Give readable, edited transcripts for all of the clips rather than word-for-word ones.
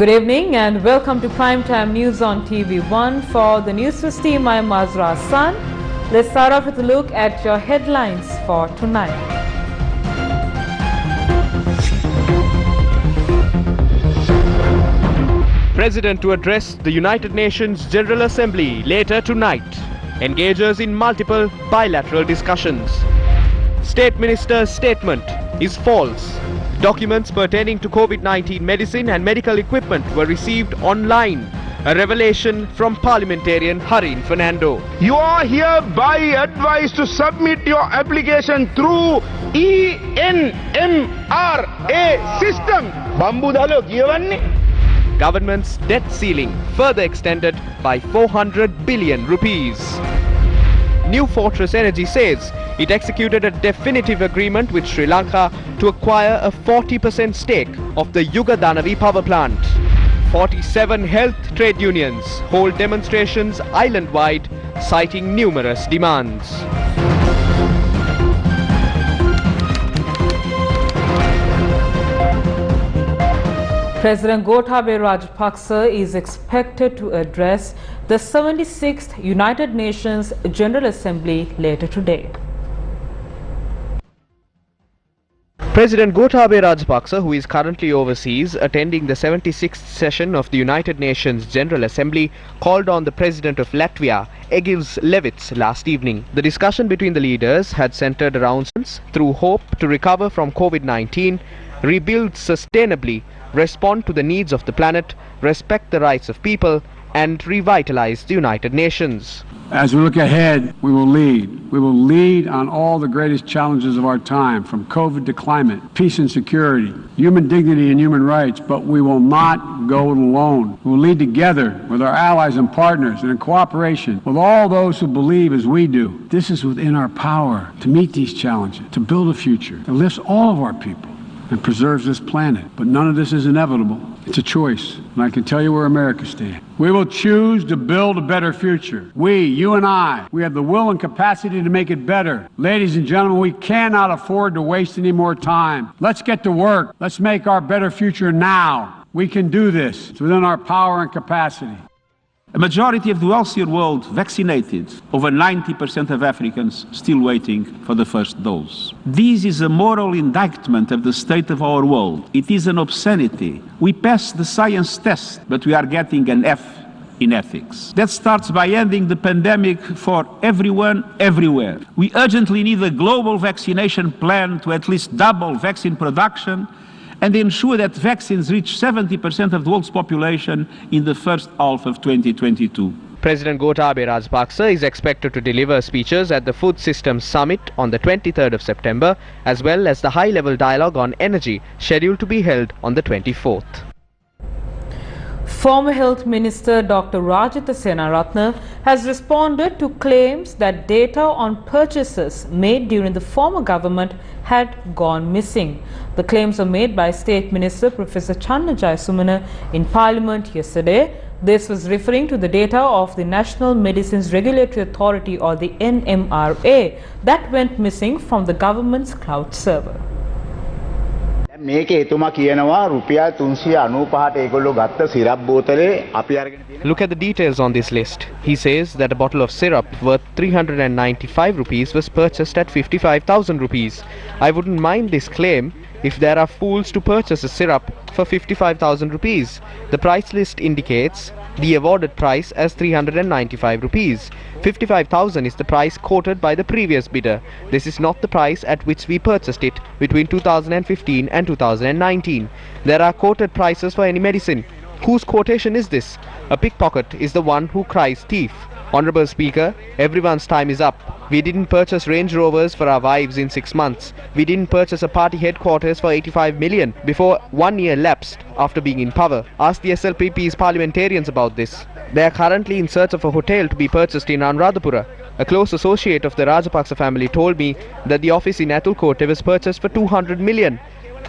Good evening and welcome to Primetime News on TV1. For the Newsfirst team, I am Mazra Hassan. Let's start off with a look at your headlines for tonight. President to address the United Nations General Assembly later tonight. Engages in multiple bilateral discussions. State Minister's statement is false. Documents pertaining to COVID-19 medicine and medical equipment were received online. A revelation from parliamentarian Harin Fernando. You are hereby advised to submit your application through ENMRA system. Bambudalo giovanni. Government's debt ceiling further extended by 400 billion rupees. New Fortress Energy says it executed a definitive agreement with Sri Lanka to acquire a 40% stake of the Yugadanavi power plant. 47 health trade unions hold demonstrations island-wide, citing numerous demands. President Gotabaya Rajapaksa is expected to address the 76th United Nations General Assembly later today. President Gotabaya Rajapaksa, who is currently overseas attending the 76th session of the United Nations General Assembly, called on the President of Latvia, Egils Levits, last evening. The discussion between the leaders had centered around through hope to recover from COVID-19, rebuild sustainably, respond to the needs of the planet, respect the rights of people, and revitalize the United Nations. As we look ahead, we will lead. We will lead on all the greatest challenges of our time, from COVID to climate, peace and security, human dignity and human rights, but we will not go it alone. We will lead together with our allies and partners and in cooperation with all those who believe as we do. This is within our power to meet these challenges, to build a future that lifts all of our people and preserves this planet. But none of this is inevitable. It's a choice, and I can tell you where America stands. We will choose to build a better future. We, you and I, we have the will and capacity to make it better. Ladies and gentlemen, we cannot afford to waste any more time. Let's get to work. Let's make our better future now. We can do this. It's within our power and capacity. A majority of the wealthier world vaccinated, over 90% of Africans still waiting for the first dose. This is a moral indictment of the state of our world. It is an obscenity. We passed the science test, but we are getting an F in ethics. That starts by ending the pandemic for everyone, everywhere. We urgently need a global vaccination plan to at least double vaccine production and ensure that vaccines reach 70% of the world's population in the first half of 2022. President Gotabaya Rajapaksa is expected to deliver speeches at the Food Systems Summit on the 23rd of September, as well as the high-level dialogue on energy scheduled to be held on the 24th. Former Health Minister Dr. Rajitha Senaratne has responded to claims that data on purchases made during the former government had gone missing. The claims were made by State Minister Professor Channa Jayasumana in Parliament yesterday. This was referring to the data of the National Medicines Regulatory Authority, or the NMRA, that went missing from the government's cloud server. මේක එතුමා කියනවා රුපියල් 395ට ඒගොල්ලෝ ගත්ත syrup බෝතලේ අපි අරගෙන තියෙන. Look at the details on this list. He says that a bottle of syrup worth 395 rupees was purchased at 55,000 rupees. I wouldn't mind this claim if there are fools to purchase a syrup for 55,000 rupees. The price list indicates the awarded price as 395 rupees. 55,000 is the price quoted by the previous bidder. This is not the price at which we purchased it between 2015 and 2019. There are quoted prices for any medicine. Whose quotation is this? A pickpocket is the one who cries thief. Honorable Speaker, everyone's time is up. We didn't purchase Range Rovers for our wives in 6 months. We didn't purchase a party headquarters for 85 million before 1 year lapsed after being in power. Ask the SLPP's parliamentarians about this. They are currently in search of a hotel to be purchased in Anuradhapura. A close associate of the Rajapaksa family told me that the office in Athulkote was purchased for 200 million.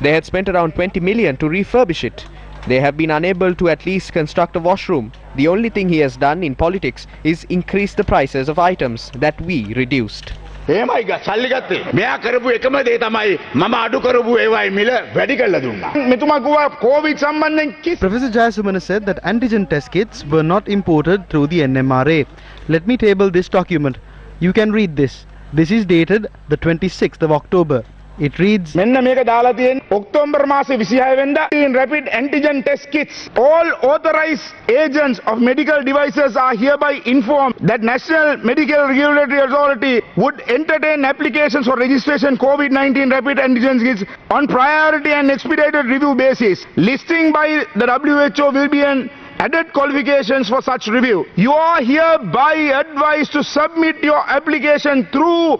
They had spent around 20 million to refurbish it. They have been unable to at least construct a washroom. The only thing he has done in politics is increase the prices of items that we reduced. එහෙමයි සල්ලි ගත්තේ. මෙයා කරපු එකම දේ තමයි මම අඩු කරපු ඒවායි මිල වැඩි කරලා දුන්නා. මෙතුමා කිව්වා කොවිඩ් සම්බන්ධයෙන් කිසි Professor Jayasumana said that antigen test kits were not imported through the NMRA. Let me table this document. You can read this. This is dated the 26th of October. It reads, මෙන්න මේක දාලා තියෙන්නේ October මාසේ 26 වෙනිදා in rapid antigen test kits. All authorized agents of medical devices are hereby informed that National Medical Regulatory Authority would entertain applications for registration COVID-19 rapid antigen kits on priority and expedited review basis. Listing by the WHO will be an added qualifications for such review. You are hereby advised to submit your application through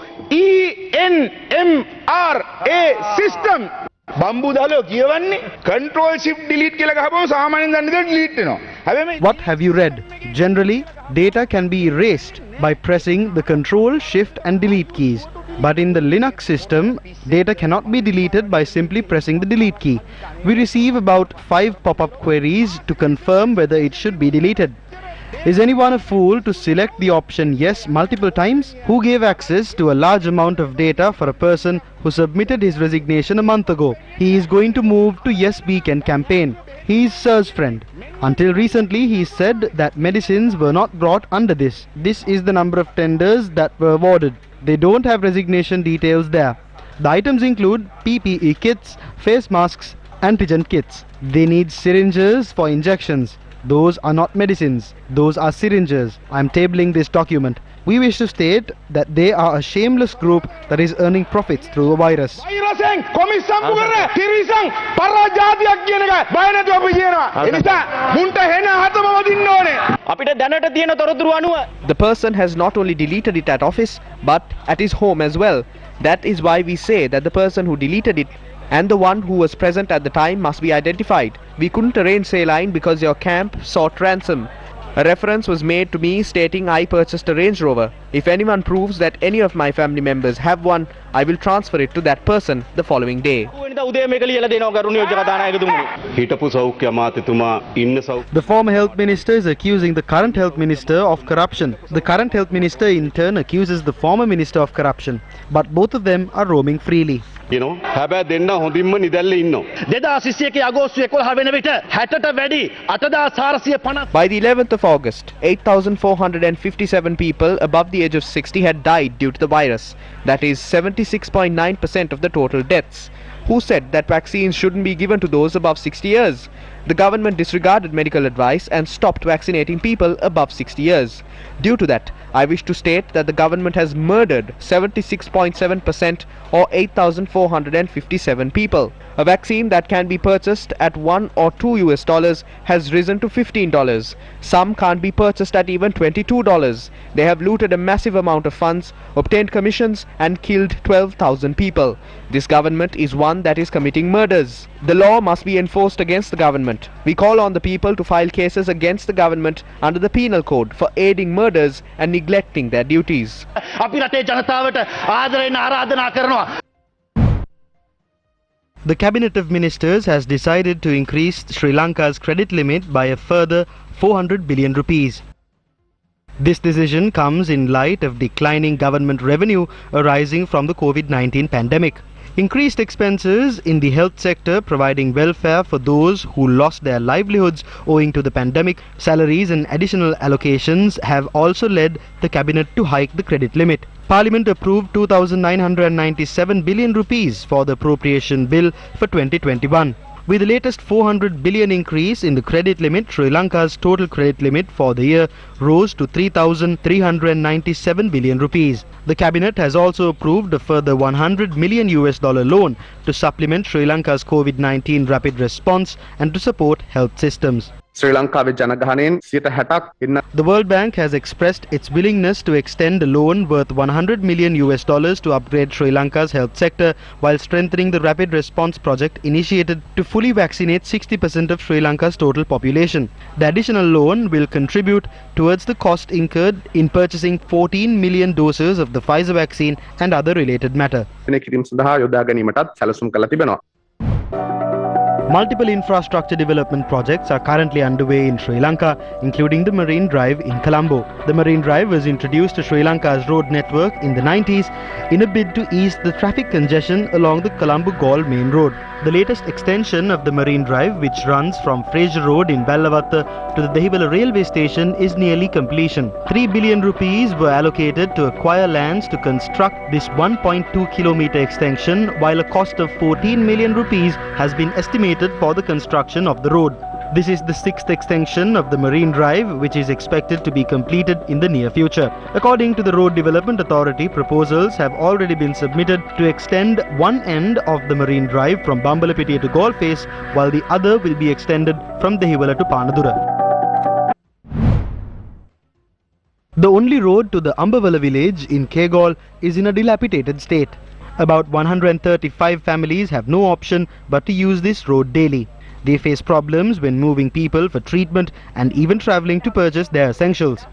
ENMRA system. බම්බු දාලෝ කියවන්නේ control shift delete කියලා ගහපුවම සාමාන්‍යයෙන් දන්නේ delete වෙනවා. හැබැයි what have you read? Generally, data can be erased by pressing the control, shift and delete keys. But in the Linux system, data cannot be deleted by simply pressing the delete key. We receive about 5 pop-up queries to confirm whether it should be deleted. Is anyone a fool to select the option yes multiple times? Who gave access to a large amount of data for a person who submitted his resignation a month ago? He is going to move to Yes Beacon campaign. He is Sir's friend. Until recently, he said that medicines were not brought under this. This is the number of tenders that were awarded. They don't have resignation details there. The items include PPE kits, face masks, antigen kits. They need syringes for injections. Those are not medicines. Those are syringes. I am tabling this document. We wish to state that they are a shameless group that is earning profits through a virus. වෛරසෙන් කොමිසම්බු කරන තිරිසන් පරාජාතියක් කියන එක බය නැතුව අපි කියනවා. ඒ නිසා මුන්ට හෙන හතම වදින්න ඕනේ. අපිට දැනට තියෙන තොරතුරු අනුව The person has not only deleted it at office but at his home as well. That is why we say that the person who deleted it and the one who was present at the time must be identified. We couldn't arrange saline because your camp sought ransom. A reference was made to me stating I purchased a Range Rover. If anyone proves that any of my family members have one, I will transfer it to that person the following day. වෙනිදා උදේ මේක ලියලා දෙනවා ගරුණීය යෝජ්‍ය කතානායකතුමනි. හිටපු සෞඛ්‍ය අමාත්‍යතුමා ඉන්න The former health minister is accusing the current health minister of corruption. The current health minister in turn accuses the former minister of corruption. But both of them are roaming freely. හැබැයි දෙන්න හොඳින්ම නිදැල්ල ඉන්නවා. 2021 අගෝස්තු 11 වෙන විට 60ට වැඩි 8450 By the 11th of August, 8,457 people above the age of 60 had died due to the virus. That is 76.9% of the total deaths. Who said that vaccines shouldn't be given to those above 60 years? The government disregarded medical advice and stopped vaccinating people above 60 years. Due to that, I wish to state that the government has murdered 76.7% or 8,457 people. A vaccine that can be purchased at $1 or $2 has risen to $15. Some can't be purchased at even $22. They have looted a massive amount of funds, obtained commissions and killed 12,000 people. This government is one that is committing murders. The law must be enforced against the government. We call on the people to file cases against the government under the penal code for aiding murders and neglecting their duties. අපි රටේ ජනතාවට ආදරයෙන් ආරාධනා කරනවා. The Cabinet of Ministers has decided to increase Sri Lanka's credit limit by a further 400 billion rupees. This decision comes in light of declining government revenue arising from the COVID-19 pandemic. Increased expenses in the health sector providing welfare for those who lost their livelihoods owing to the pandemic, salaries and additional allocations have also led the cabinet to hike the credit limit. Parliament approved 2,997 billion rupees for the appropriation bill for 2021. With the latest 400 billion increase in the credit limit, Sri Lanka's total credit limit for the year rose to 3,397 billion rupees. The cabinet has also approved a further $100 million loan to supplement Sri Lanka's COVID-19 rapid response and to support health systems. ශ්‍රී ලංකාවේ ජනගහනයෙන් 60ක් ඉන්න The World Bank has expressed its willingness to extend a loan worth $100 million to upgrade Sri Lanka's health sector while strengthening the rapid response project initiated to fully vaccinate 60% of Sri Lanka's total population. The additional loan will contribute towards the cost incurred in purchasing 14 million doses of the Pfizer vaccine and other related matter. කිරීම සඳහා යොදා ගැනීමටත් සැලසුම් කළ තිබෙනවා. Multiple infrastructure development projects are currently underway in Sri Lanka, including the Marine Drive in Colombo. The Marine Drive was introduced to Sri Lanka's road network in the 90s in a bid to ease the traffic congestion along the Colombo-Galle main road. The latest extension of the Marine Drive, which runs from Fraser Road in Bellavatta to the Dehibala railway station, is nearly completion. 3 billion rupees were allocated to acquire lands to construct this 1.2 kilometer extension, while a cost of 14 million rupees has been estimated for the construction of the road. This is the 6th extension of the Marine Drive, which is expected to be completed in the near future. According to the Road Development Authority, proposals have already been submitted to extend one end of the Marine Drive from Bambalapitiya to Golface, while the other will be extended from Dehibala to Panadura. The only road to the Ambavala village in Kegol is in a dilapidated state. About 135 families have no option but to use this road daily. They face problems when moving people for treatment and even travelling to purchase their essentials.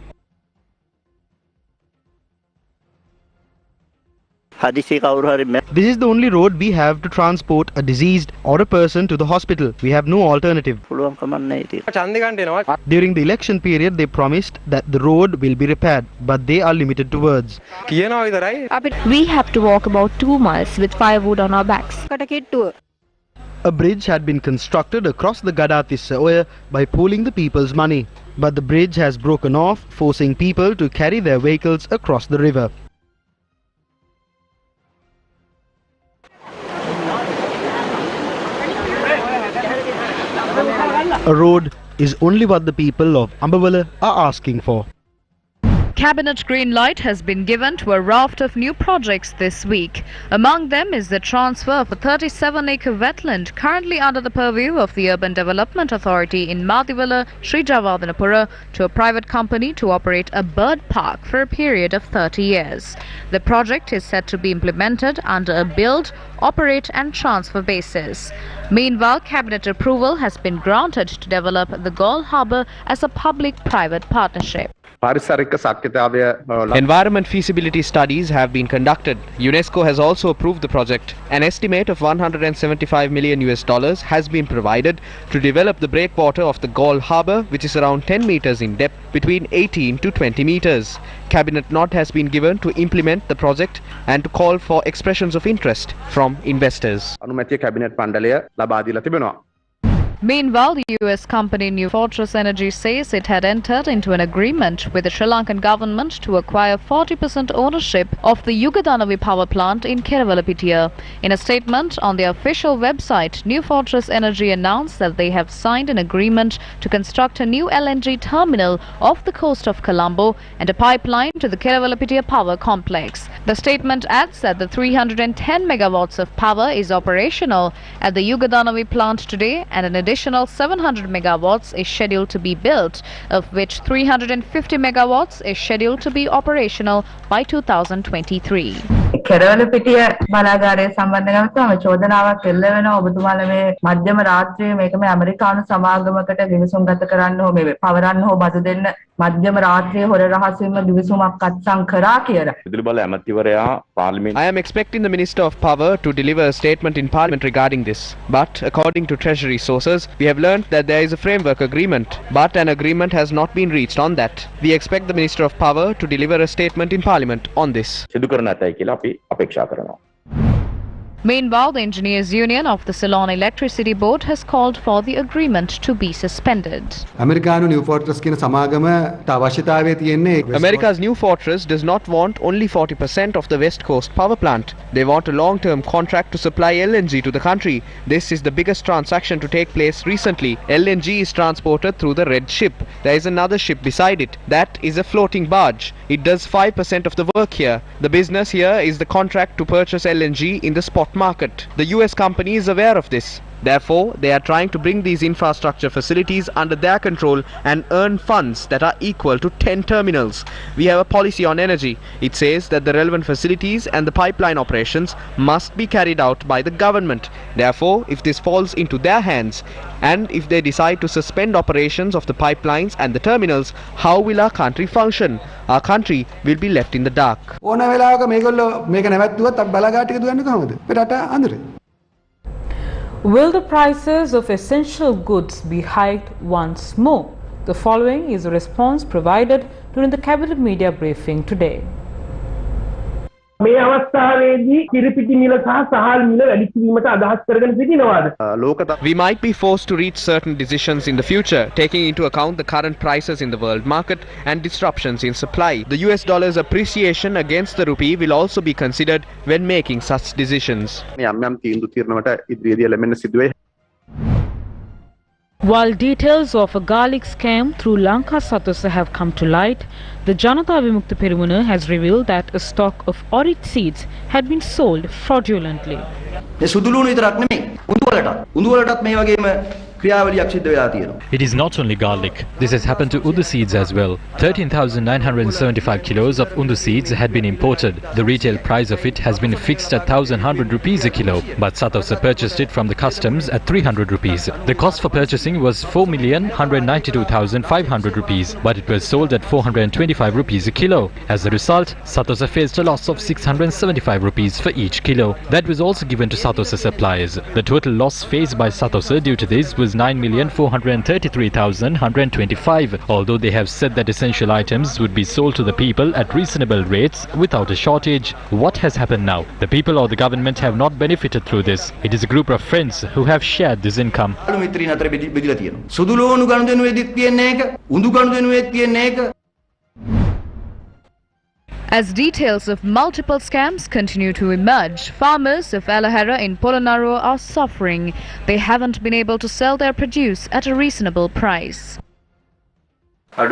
This is the only road we have to transport a diseased or a person to the hospital. We have no alternative. During the election period, they promised that the road will be repaired, but they are limited to words. We have to walk about 2 miles with firewood on our backs. A bridge had been constructed across the Gadatissa Oya by pooling the people's money. But the bridge has broken off, forcing people to carry their vehicles across the river. A road is only what the people of Ambavala are asking for. Cabinet green light has been given to a raft of new projects this week. Among them is the transfer of a 37-acre wetland currently under the purview of the Urban Development Authority in Madiwala, Sri Jawadanapura, to a private company to operate a bird park for a period of 30 years. The project is set to be implemented under a build, operate and transfer basis. Meanwhile, cabinet approval has been granted to develop the Galle Harbour as a public-private partnership. Environment feasibility studies have been conducted. UNESCO has also approved the project. An estimate of $175 million has been provided to develop the breakwater of the Galle Harbour, which is around 10 meters in depth, between 18 to 20 meters. Cabinet nod has been given to implement the project and to call for expressions of interest from investors. Meanwhile, the US company Newsfirst Energy says it had entered into an agreement with the Sri Lankan government to acquire 40% ownership of the Yugadanavi power plant in Kerawalapitiya. In a statement on their official website, Newsfirst Energy announced that they have signed an agreement to construct a new LNG terminal off the coast of Colombo and a pipeline to the Kerawalapitiya power complex. The statement adds that the 310 megawatts of power is operational at the Yugadanavi plant today, and an additional 700 megawatts is scheduled to be built, of which 350 megawatts is scheduled to be operational by 2023. කෙරවලපිටිය බලාගාරයේ සම්බන්ධව තමයි චෝදනාවක් එල්ල වෙනවා ඔබතුමාලා මේ මධ්‍යම රාත්‍රියේ මේක මේ ඇමරිකානු සමාගමකට ගිවිසුම් ගත කරන්න හෝ මේ පවරන්න හෝ බදු දෙන්න මධ්‍යම රාත්‍රියේ හොර රහසින්ම ගිවිසුමක් අත්සන් කරා කියලා. විදුලි බල ඇමතිවරයා පාර්ලිමේන්තු I am expecting the Minister of Power to deliver a statement in Parliament regarding this. But according to Treasury sources, we have learnt that there is a framework agreement, but an agreement has not been reached on that. We expect the Minister of Power to deliver a statement in Parliament on this. සිදු කරන ඇතයි කියලා අපි අපේක්ෂා කරනවා. Meanwhile, the Engineers Union of the Ceylon Electricity Board has called for the agreement to be suspended. America's new fortress does not want only 40% of the West Coast power plant. They want a long-term contract to supply LNG to the country. This is the biggest transaction to take place recently. LNG is transported through the Red Ship. There is another ship beside it. That is a floating barge. It does 5% of the work here. The business here is the contract to purchase LNG in the spot market. The US company is aware of this. Therefore, they are trying to bring these infrastructure facilities under their control and earn funds that are equal to 10 terminals. We have a policy on energy. It says that the relevant facilities and the pipeline operations must be carried out by the government. Therefore, if this falls into their hands and if they decide to suspend operations of the pipelines and the terminals, how will our country function? Our country will be left in the dark. Will the prices of essential goods be hiked once more? The following is a response provided during the cabinet media briefing today. මේ අවස්ථාවේදී කිරිපිටි මිල සහ සහල් මිල වැඩි කිරීමට අදහස් කරගෙන සිටිනවාද? We might be forced to reach certain decisions in the future, taking into account the current prices in the world market and disruptions in supply. The US dollar's appreciation against the rupee will also be considered when making such decisions. While details of a garlic scam through Lanka Satosa have come to light, the Janata Vimukta Perumuna has revealed that a stock of orit seeds had been sold fraudulently. It is not only garlic. This has happened to Udu seeds as well. 13,975 kilos of Undu seeds had been imported. The retail price of it has been fixed at 1,100 rupees a kilo, but Satosa purchased it from the customs at 300 rupees. The cost for purchasing was 4,192,500 rupees, but it was sold at 425 rupees a kilo. As a result, Satosa faced a loss of 675 rupees for each kilo. That was also given to Satosa suppliers. The total loss faced by Satosa due to this was 9,433,125, although they have said that essential items would be sold to the people at reasonable rates without a shortage. What has happened now? The people or the government have not benefited through this. It is a group of friends who have shared this income. As details of multiple scams continue to emerge, farmers of Alahara in Polonnaruwa are suffering. They haven't been able to sell their produce at a reasonable price. They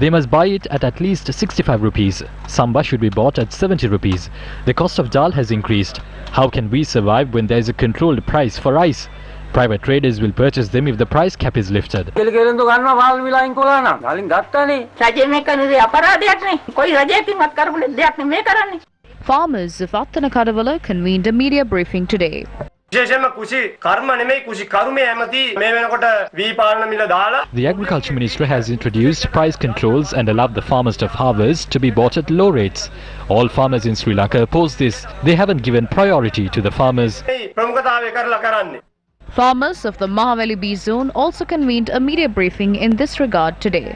must buy it at least 65 rupees. Samba should be bought at 70 rupees. The cost of dal has increased. How can we survive when there is a controlled price for rice? Private traders will purchase them if the price cap is lifted. Farmers of Attanakadavala convened a media briefing today. The Agriculture Minister has introduced price controls and allowed the farmers of harvest to be bought at low rates. All farmers in Sri Lanka oppose this. They haven't given priority to the farmers. Farmers of the Mahaveli B zone also convened a media briefing in this regard today.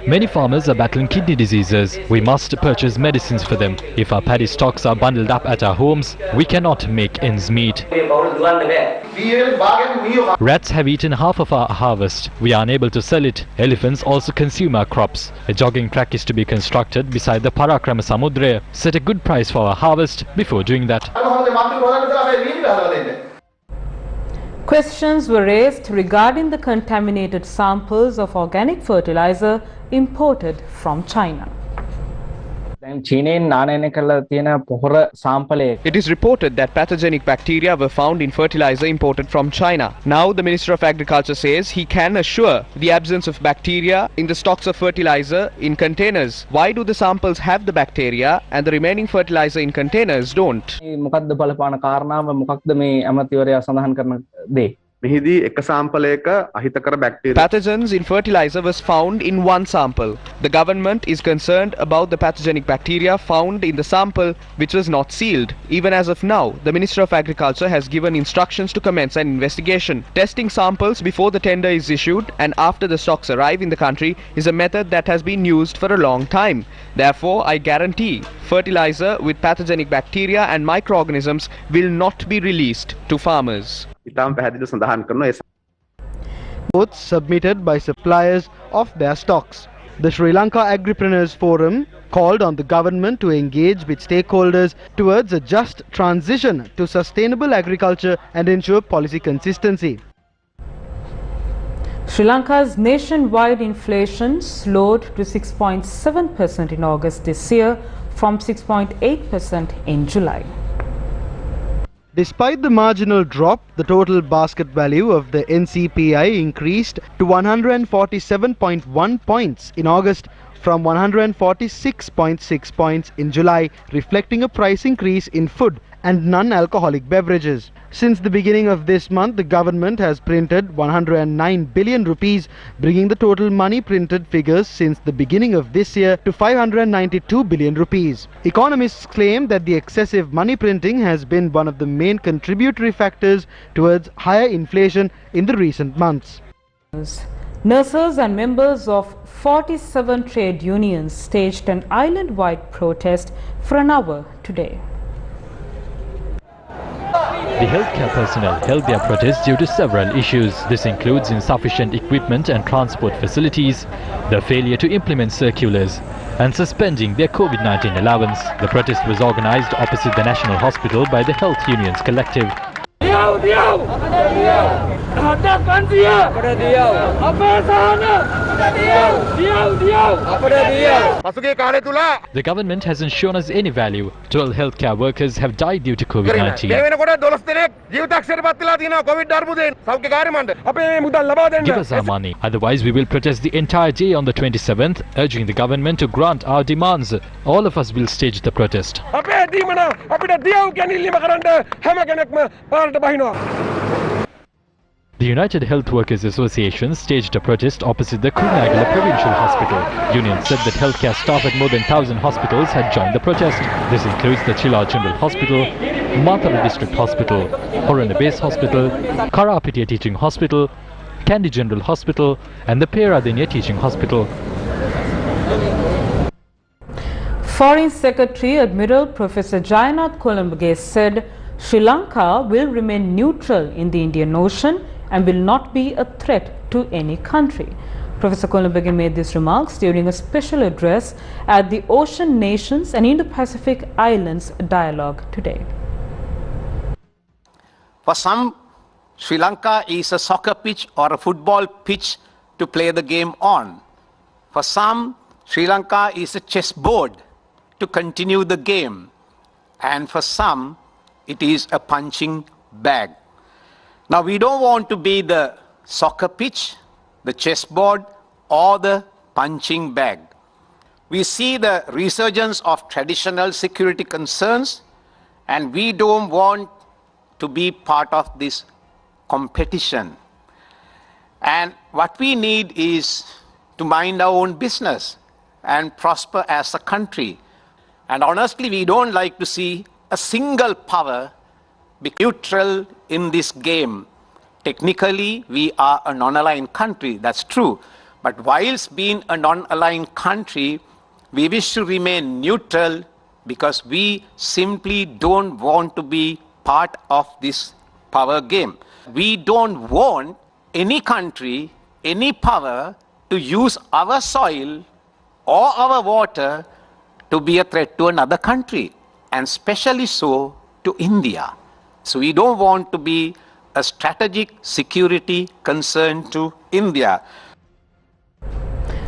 Many farmers are battling kidney diseases. We must purchase medicines for them. If our paddy stocks are bundled up at our homes, we cannot make ends meet. Rats have eaten half of our harvest. We are unable to sell it. Elephants also consume our crops. A jogging track is to be constructed beside the Parakrama Samudra. Set a good price for our harvest before doing that. Questions were raised regarding the contaminated samples of organic fertilizer imported from China. It is reported that pathogenic bacteria were found in fertilizer imported from China. Now the Minister of Agriculture says he can assure the absence of bacteria in the stocks of fertilizer in containers. Why do the samples have the bacteria and the remaining fertilizer in containers don't? Pathogens in fertilizer was found in one sample. The government is concerned about the pathogenic bacteria found in the sample which was not sealed. Even as of now, the Minister of Agriculture has given instructions to commence an investigation. Testing samples before the tender is issued and after the stocks arrive in the country is a method that has been used for a long time. Therefore, I guarantee fertilizer with pathogenic bacteria and microorganisms will not be released to farmers. Both submitted by suppliers of their stocks. The Sri Lanka Agripreneurs Forum called on the government to engage with stakeholders towards a just transition to sustainable agriculture and ensure policy consistency. Sri Lanka's nationwide inflation slowed to 6.7% in August this year from 6.8% in July. Despite the marginal drop, the total basket value of the NCPI increased to 147.1 points in August from 146.6 points in July, reflecting a price increase in food and non-alcoholic beverages. Since the beginning of this month, the government has printed 109 billion rupees, bringing the total money printed figures since the beginning of this year to 592 billion rupees. Economists claim that the excessive money printing has been one of the main contributory factors towards higher inflation in the recent months. Nurses and members of 47 trade unions staged an island-wide protest for an hour today. The healthcare personnel held their protest due to several issues. This includes insufficient equipment and transport facilities, the failure to implement circulars, and suspending their COVID-19 allowance. The protest was organized opposite the National Hospital by the Health Unions Collective. The government hasn't shown us any value. 12 healthcare workers have died due to COVID-19. Give us our money, otherwise we will protest the entire day on the 27th, urging the government to grant our demands. All of us will stage the protest. The United Health Workers Association staged a protest opposite the Kurunegala Provincial Hospital. Union said that healthcare staff at more than 1,000 hospitals had joined the protest. This includes the Chilla General Hospital, Matara District Hospital, Horana Base Hospital, Karapitiya Teaching Hospital, Kandy General Hospital and the Peradeniya Teaching Hospital. Foreign Secretary Admiral Professor Jayanath Columbage said Sri Lanka will remain neutral in the Indian Ocean and will not be a threat to any country. Professor Columbage made these remarks during a special address at the Ocean Nations and Indo-Pacific Islands Dialogue today. For some, Sri Lanka is a soccer pitch or a football pitch to play the game on. For some, Sri Lanka is a chessboard to continue the game. And for some, it is a punching bag. Now, we don't want to be the soccer pitch, the chessboard, or the punching bag. We see the resurgence of traditional security concerns, and we don't want to be part of this competition. And what we need is to mind our own business and prosper as a country. And honestly, we don't like to see a single power be neutral in this game. Technically, we are a non-aligned country, that's true. But whilst being a non-aligned country, we wish to remain neutral because we simply don't want to be part of this power game. We don't want any country, any power to use our soil or our water to be a threat to another country, and especially so to India. So we don't want to be a strategic security concern to India.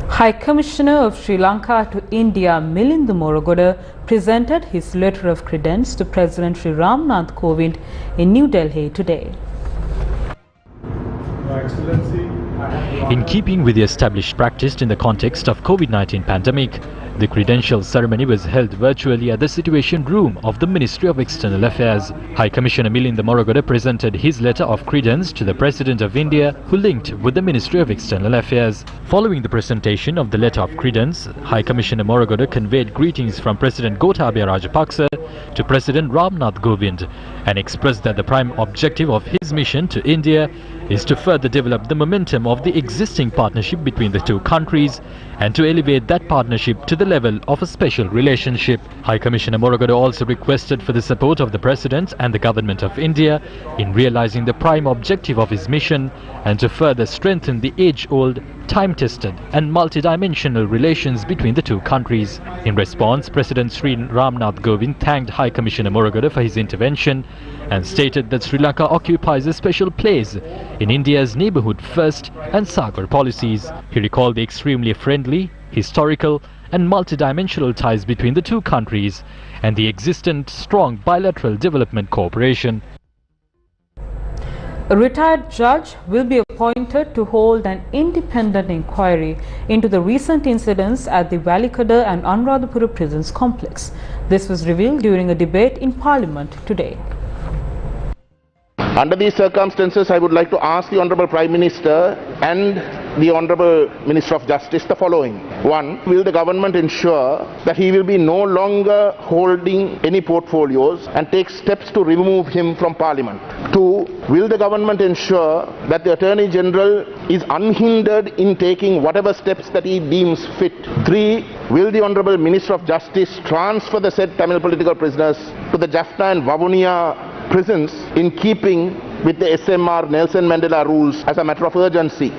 High Commissioner of Sri Lanka to India, Milinda Morogoda, presented his letter of credence to President Sri Ramnath Kovind in New Delhi today. Your Excellency, in keeping with the established practice in the context of COVID-19 pandemic, the credential ceremony was held virtually at the Situation Room of the Ministry of External Affairs. High Commissioner Milinda Morogoda presented his letter of credence to the President of India, who linked with the Ministry of External Affairs. Following the presentation of the letter of credence, High Commissioner Morogoda conveyed greetings from President Gotabaya Rajapaksa to President Ramnath Kovind and expressed that the prime objective of his mission to India is to further develop the momentum of the existing partnership between the two countries and to elevate that partnership to the level of a special relationship. High Commissioner Morogoda also requested for the support of the President and the Government of India in realizing the prime objective of his mission and to further strengthen the age-old, time-tested and multidimensional relations between the two countries. In response, President Sri Ramnath Kovind thanked High Commissioner Morogoda for his intervention and stated that Sri Lanka occupies a special place in India's neighbourhood first and Sagar policies. He recalled the extremely friendly, historical and multidimensional ties between the two countries and the existent strong bilateral development cooperation. A retired judge will be appointed to hold an independent inquiry into the recent incidents at the Valikada and Anuradhapura prisons complex. This was revealed during a debate in Parliament today. Under these circumstances, I would like to ask the Honourable Prime Minister and the Honourable Minister of Justice the following. 1. Will the government ensure that he will be no longer holding any portfolios and take steps to remove him from Parliament? 2. Will the government ensure that the Attorney General is unhindered in taking whatever steps that he deems fit? 3. Will the Honourable Minister of Justice transfer the said Tamil political prisoners to the Jaffna and Vavuniya prisons in keeping with the SMR Nelson Mandela rules as a matter of urgency?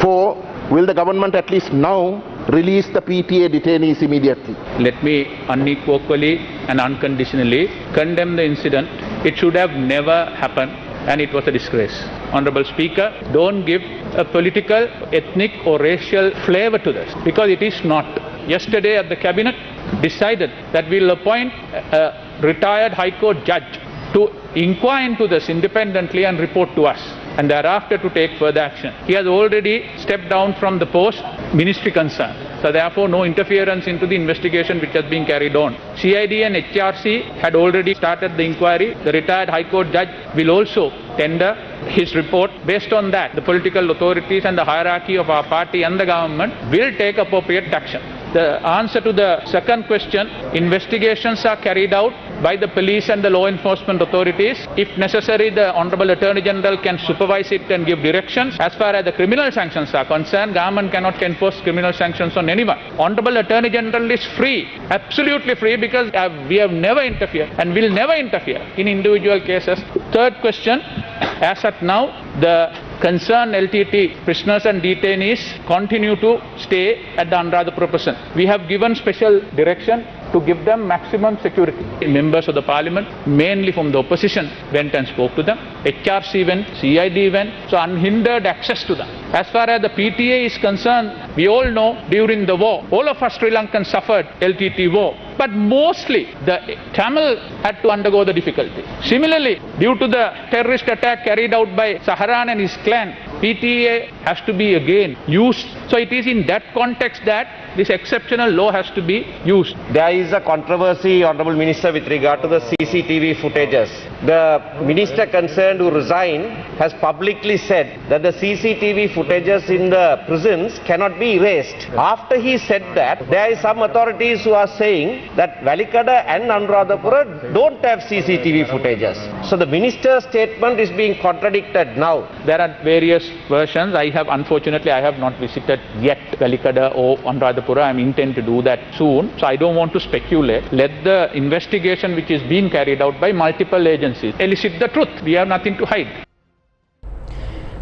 4. Will the government at least now release the PTA detainees immediately? Let me unequivocally and unconditionally condemn the incident. It should have never happened and it was a disgrace. Honourable Speaker, don't give a political, ethnic or racial flavour to this because it is not. Yesterday at the Cabinet decided that we will appoint a retired High Court judge to inquire into this independently and report to us and thereafter to take further action. He has already stepped down from the post ministry concerned. So therefore no interference into the investigation which has been carried on. CID and HRC had already started the inquiry. The retired High Court judge will also tender his report. Based on that, the political authorities and the hierarchy of our party and the government will take appropriate action. The answer to the second question, investigations are carried out by the police and the law enforcement authorities. If necessary, the Honourable Attorney General can supervise it and give directions. As far as the criminal sanctions are concerned, government cannot enforce criminal sanctions on anyone. Honourable Attorney General is free, absolutely free, because we have never interfered and will never interfere in individual cases. Third question, as at now, the concerned LTT prisoners and detainees continue to stay at the Anuradhapura prison. We have given special direction to give them maximum security. Members of the Parliament, mainly from the opposition, went and spoke to them. HRC went, CID went, so unhindered access to them. As far as the PTA is concerned, we all know during the war, all of us Sri Lankans suffered LTT war. But mostly the Tamil had to undergo the difficulty. Similarly, due to the terrorist attack carried out by Saharan and his clan, PTA has to be again used. So it is in that context that this exceptional law has to be used. There is a controversy, Honourable Minister, with regard to the CCTV footages. The minister concerned who resigned has publicly said that the CCTV footages in the prisons cannot be erased. After he said that, there is some authorities who are saying that Valikada and Anuradhapura don't have CCTV footages. So the minister's statement is being contradicted now. There are various versions. Unfortunately, I have not visited yet Valikada or Anuradhapura. I intend to do that soon. So I don't want to speculate. Let the investigation which is being carried out by multiple agencies elicit the truth. We have nothing to hide.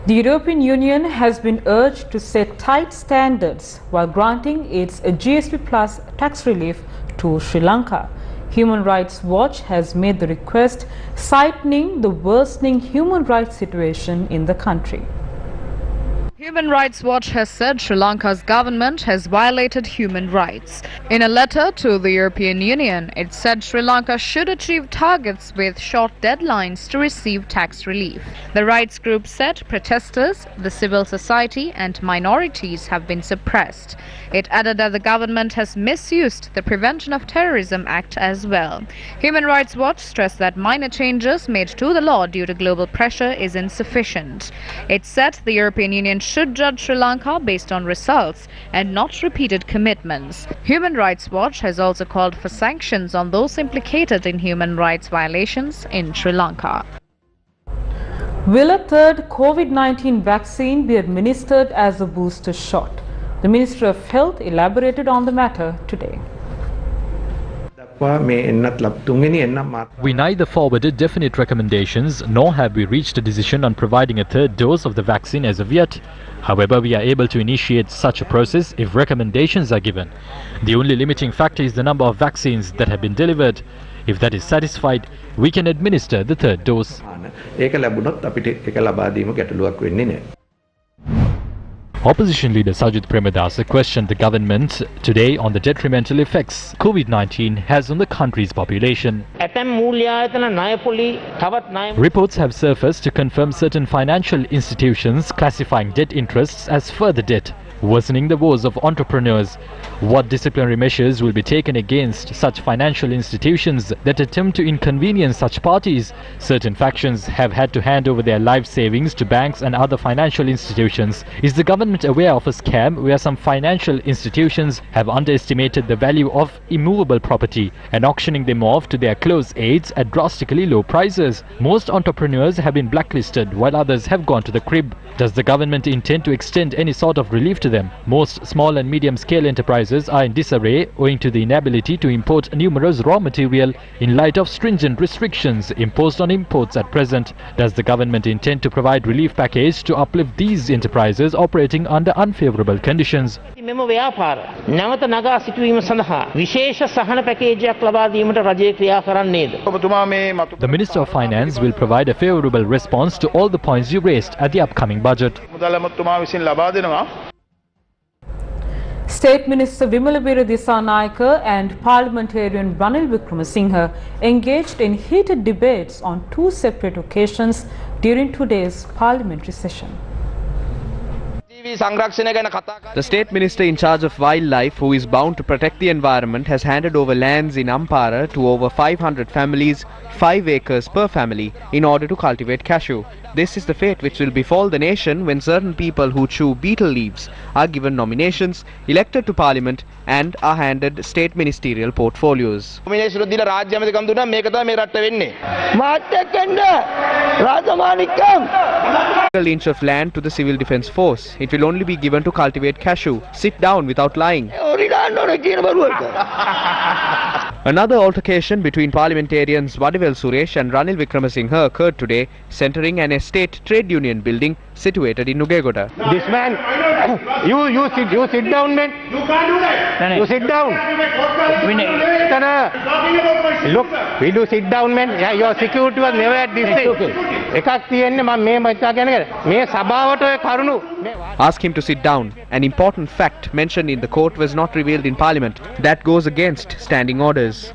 The European Union has been urged to set tight standards while granting its GSP Plus tax relief to Sri Lanka. Human Rights Watch has made the request, citing the worsening human rights situation in the country. Human Rights Watch has said Sri Lanka's government has violated human rights. In a letter to the European Union, it said Sri Lanka should achieve targets with short deadlines to receive tax relief. The rights group said protesters, the civil society and minorities have been suppressed. It added that the government has misused the Prevention of Terrorism Act as well. Human Rights Watch stressed that minor changes made to the law due to global pressure is insufficient. It said the European Union should judge Sri Lanka based on results and not repeated commitments. Human Rights Watch has also called for sanctions on those implicated in human rights violations in Sri Lanka. Will a third COVID-19 vaccine be administered as a booster shot? The Minister of Health elaborated on the matter today. We neither forwarded definite recommendations nor have we reached a decision on providing a third dose of the vaccine as of yet. However, we are able to initiate such a process if recommendations are given. The only limiting factor is the number of vaccines that have been delivered. If that is satisfied, we can administer the third dose. Opposition leader Sajid Premadasa questioned the government today on the detrimental effects COVID-19 has on the country's population. Reports have surfaced to confirm certain financial institutions classifying debt interests as further debt, worsening the woes of entrepreneurs. What disciplinary measures will be taken against such financial institutions that attempt to inconvenience such parties? Certain factions have had to hand over their life savings to banks and other financial institutions. Is the government aware of a scam where some financial institutions have underestimated the value of immovable property and auctioning them off to their close aides at drastically low prices? Most entrepreneurs have been blacklisted while others have gone to the crib. Does the government intend to extend any sort of relief to them? Most small and medium-scale enterprises are in disarray owing to the inability to import numerous raw material in light of stringent restrictions imposed on imports at present. Does the government intend to provide relief package to uplift these enterprises operating under unfavorable conditions? The Minister of Finance will provide a favorable response to all the points you raised at the upcoming budget. State Minister Vimalabira Dissanayake and Parliamentarian Ranil Wickramasinghe engaged in heated debates on two separate occasions during today's parliamentary session. The State Minister in charge of wildlife, who is bound to protect the environment, has handed over lands in Ampara to over 500 families, 5 acres per family, in order to cultivate cashew. This is the fate which will befall the nation when certain people who chew betel leaves are given nominations, elected to parliament and are handed state ministerial portfolios. An inch of land to the Civil Defence Force. It will only be given to cultivate cashew. Sit down without lying. Another altercation between parliamentarians Vadivel Suresh and Ranil Wickramasinghe occurred today, centering an estate trade union building situated in Nugegoda. This man, you sit down, man. You can't do that. You sit down. Look, we do sit down, man. Yeah, your security was never at this stage. Ask him to sit down. An important fact mentioned in the court was not revealed in Parliament. That goes against standing orders.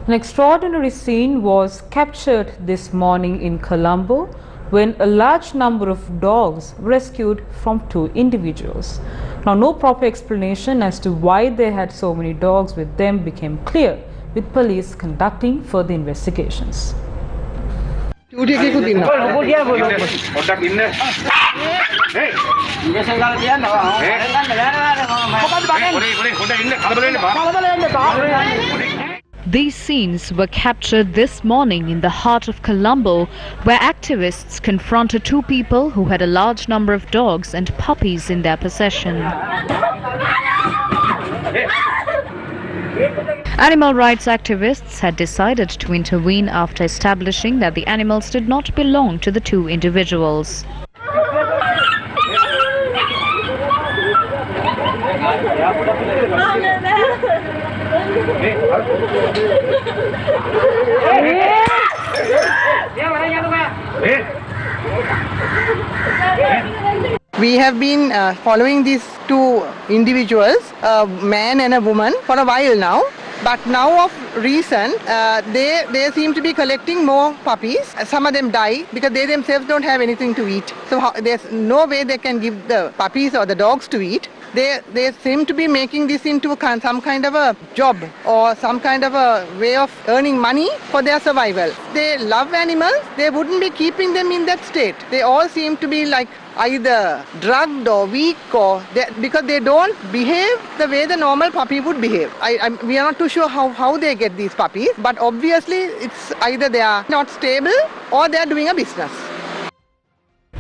An extraordinary scene was captured this morning in Colombo when a large number of dogs rescued from 2 individuals. Now, no proper explanation as to why they had so many dogs with them became clear, with police conducting further investigations. These scenes were captured this morning in the heart of Colombo, where activists confronted 2 people who had a large number of dogs and puppies in their possession. Animal rights activists had decided to intervene after establishing that the animals did not belong to the 2 individuals. We have been following these 2 individuals, a man and a woman, for a while now. But now of recent, they seem to be collecting more puppies. Some of them die because they themselves don't have anything to eat. So there's no way they can give the puppies or the dogs to eat. They seem to be making this into some kind of a job or some kind of a way of earning money for their survival. They love animals. They wouldn't be keeping them in that state. They all seem to be like either drugged or weak, or because they don't behave the way the normal puppy would behave. We are not too sure how they get these puppies, but obviously it's either they are not stable or they are doing a business.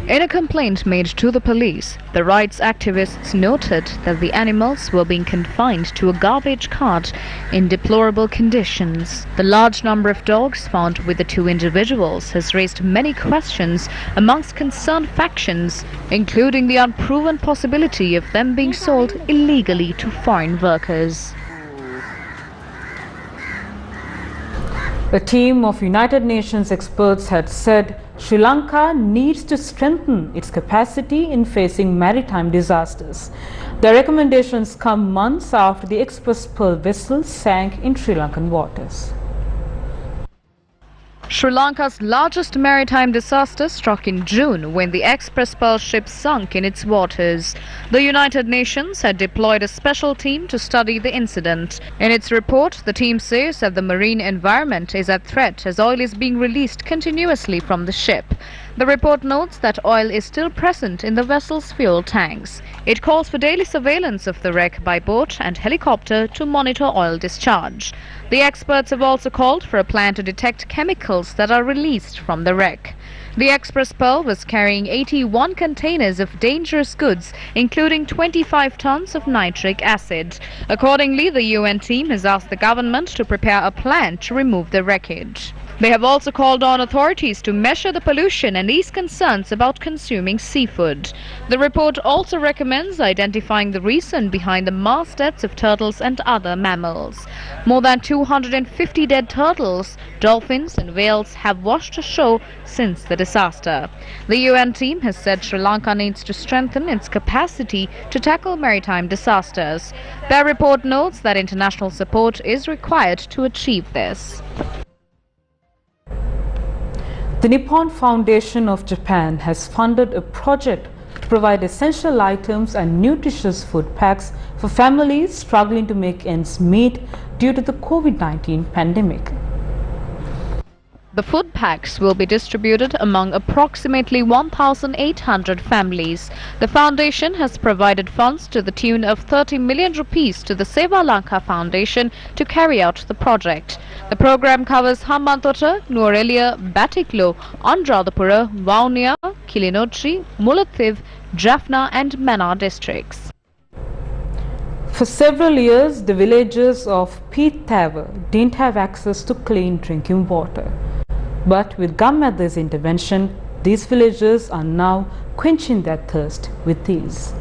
In a complaint made to the police, the rights activists noted that the animals were being confined to a garbage cart in deplorable conditions. The large number of dogs found with the 2 individuals has raised many questions amongst concerned factions, including the unproven possibility of them being sold illegally to foreign workers. A team of United Nations experts had said Sri Lanka needs to strengthen its capacity in facing maritime disasters. Their recommendations come months after the Express Pearl vessel sank in Sri Lankan waters. Sri Lanka's largest maritime disaster struck in June when the Express Pearl ship sunk in its waters. The United Nations had deployed a special team to study the incident. In its report, the team says that the marine environment is at threat as oil is being released continuously from the ship. The report notes that oil is still present in the vessel's fuel tanks. It calls for daily surveillance of the wreck by boat and helicopter to monitor oil discharge. The experts have also called for a plan to detect chemicals that are released from the wreck. The Express Pearl was carrying 81 containers of dangerous goods, including 25 tons of nitric acid. Accordingly, the UN team has asked the government to prepare a plan to remove the wreckage. They have also called on authorities to measure the pollution and ease concerns about consuming seafood. The report also recommends identifying the reason behind the mass deaths of turtles and other mammals. More than 250 dead turtles, dolphins and whales have washed ashore since the disaster. The UN team has said Sri Lanka needs to strengthen its capacity to tackle maritime disasters. Their report notes that international support is required to achieve this. The Nippon Foundation of Japan has funded a project to provide essential items and nutritious food packs for families struggling to make ends meet due to the COVID-19 pandemic. The food packs will be distributed among approximately 1,800 families. The foundation has provided funds to the tune of 30 million rupees to the Seva Lanka Foundation to carry out the project. The program covers Hambantota, Nuwara, Batiklo, Anuradhapura, Vaunia, Kilinochchi, Mullaitivu, Jaffna and Mannar districts. For several years, the villagers of Peethawa didn't have access to clean drinking water. But with Gammadha's intervention, these villagers are now quenching their thirst with these.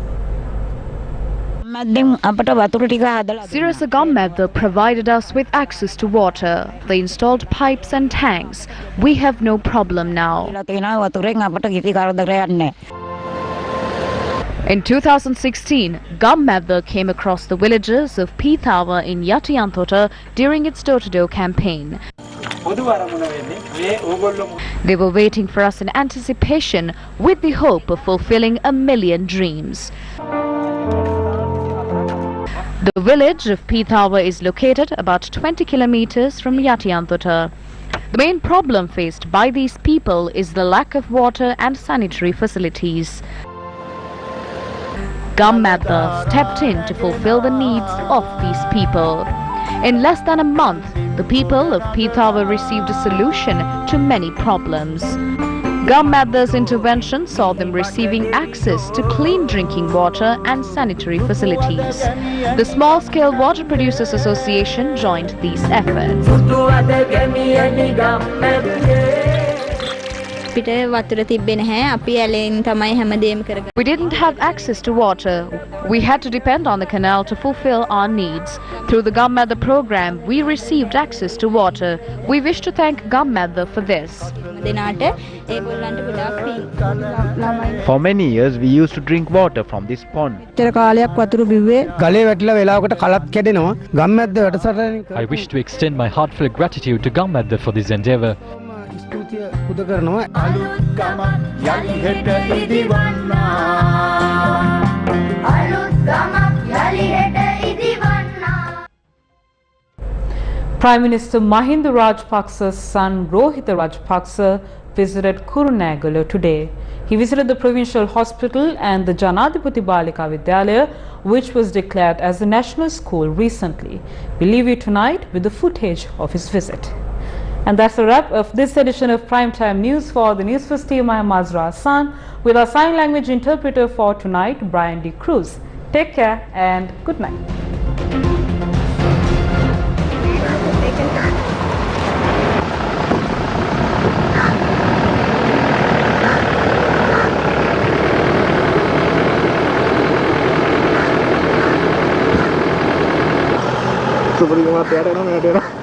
Sirasa Gammadha provided us with access to water. They installed pipes and tanks. We have no problem now. In 2016, Gammadha came across the villagers of Peethawa in Yatiyantota during its door-to-door campaign. They were waiting for us in anticipation with the hope of fulfilling 1 million dreams. The village of Peethawa is located about 20 kilometers from Yatiyantota. The main problem faced by these people is the lack of water and sanitary facilities. Gammadha stepped in to fulfill the needs of these people. In less than a month, the people of Peethawa received a solution to many problems. Gammadha's intervention saw them receiving access to clean drinking water and sanitary facilities. The Small-Scale Water Producers Association joined these efforts. We didn't have access to water. We had to depend on the canal to fulfill our needs. Through the Gammadha program, we received access to water. We wish to thank Gammadha for this. For many years, we used to drink water from this pond. I wish to extend my heartfelt gratitude to Gammadha for this endeavour. Prime Minister Mahinda Rajapaksa's son Rohitha Rajapaksa visited Kurunegala today. He visited the provincial hospital and the Janadipati Balika Vidyalaya, which was declared as a national school recently. We leave you tonight with the footage of his visit. And that's a wrap of this edition of Primetime News. For the Newsfirst team, I am Mazra Hassan with our sign language interpreter for tonight, Brian D. Cruz. Take care and good night. Seperti mati ada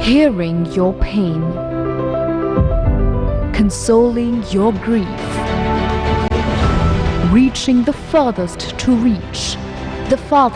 Hearing your pain, consoling your grief, reaching the furthest to reach, the farthest